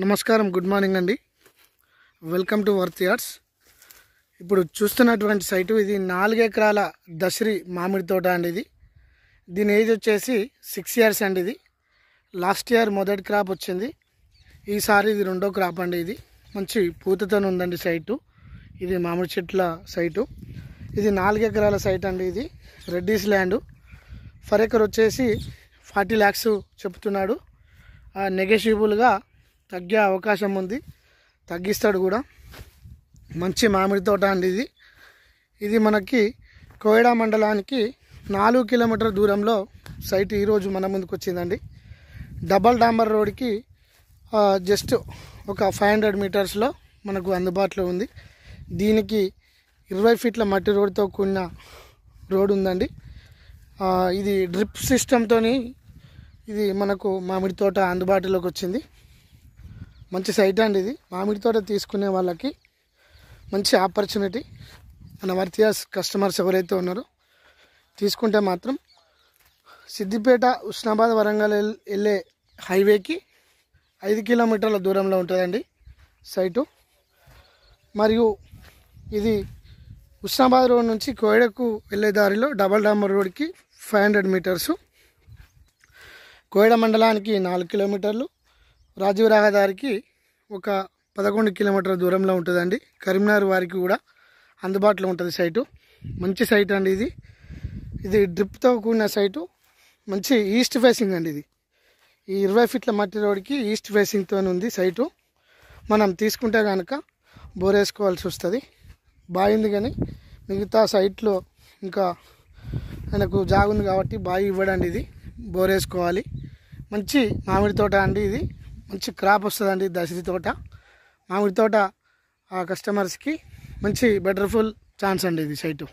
నమస్కారం, good morning అండి. Welcome to worth yards. ఇప్పుడు చూస్తున్నటువంటి సైటు ఇది 4 ఎకరాల దశరి మామిడి తోట అండి. దీని ఏజ్ వచ్చేసి 6 ఇయర్స్ అండి. ఇది లాస్ట్ ఇయర్ మొదటి క్రాప్ వచ్చింది, ఈసారి ఇది రెండో క్రాప్ అండి. ఇది మంచి పూతతో ఉందండి సైటు. ఇది మామిడి చెట్ల సైటు. ఇది 4 ఎకరాల సైట్ అండి. ఇది రెడ్డీస్ ల్యాండ్. ఫర్ ఎకర్ వచ్చేసి 40 lakhs చెప్తున్నాడు. నెగోషియబుల్గా తగ్గే అవకాశం ఉంది, తగ్గిస్తాడు కూడా. మంచి మామిడి తోట అండి. ఇది మనకి కోయడా మండలానికి 4 కిలోమీటర్ దూరంలో సైట్ ఈరోజు మన ముందుకు వచ్చిందండి. డబల్ డాంబర్ రోడ్కి జస్ట్ ఒక 500 మీటర్స్లో మనకు అందుబాటులో ఉంది. దీనికి 20 ఫీట్ల మట్టి రోడ్తో కూడిన రోడ్ ఉందండి. ఇది డ్రిప్ సిస్టంతో ఇది మనకు మామిడి తోట అందుబాటులోకి వచ్చింది. మంచి సైట్ అండి. ఇది మామిడి తోట తీసుకునే వాళ్ళకి మంచి ఆపర్చునిటీ. మన వర్త్ యార్డ్స్ కస్టమర్స్ ఎవరైతే ఉన్నారో తీసుకుంటే మాత్రం సిద్దిపేట, ఉస్నాబాద్, వరంగల్ వెళ్ళే హైవేకి 5 కిలోమీటర్ల దూరంలో ఉంటుందండి సైటు. మరియు ఇది ఉస్నాబాద్ రోడ్ నుంచి కోయడకు వెళ్ళే దారిలో డబల్ డాంబర్ రోడ్కి 500 మీటర్సు. కోయడ మండలానికి 4 కిలోమీటర్లు, రాజీవ్ రహదారికి ఒక 11 కిలోమీటర్ల దూరంలో ఉంటుందండి. కరీంనగర్ వారికి కూడా అందుబాటులో ఉంటుంది సైటు. మంచి సైట్ అండి. ఇది డ్రిప్తో కూడిన సైటు. మంచి ఈస్ట్ ఫేసింగ్ అండి. ఈ 20 ఫీట్ల మట్టి రోడ్కి ఈస్ట్ ఫేసింగ్తో ఉంది సైటు. మనం తీసుకుంటే కనుక బోర్ వేసుకోవాల్సి వస్తుంది. బాగుంది, కానీ మిగతా సైట్లో ఇంకా ఆయనకు జాగుంది కాబట్టి బావి ఇవ్వడండి. ఇది బోర్ వేసుకోవాలి. మంచి మామిడి తోట అండి. ఇది మంచి క్రాప్ వస్తుందండి. దశరి తోట, మామిడి తోట కస్టమర్స్కి మంచి బెటర్ఫుల్ ఛాన్స్ అండి ఇది సైటు.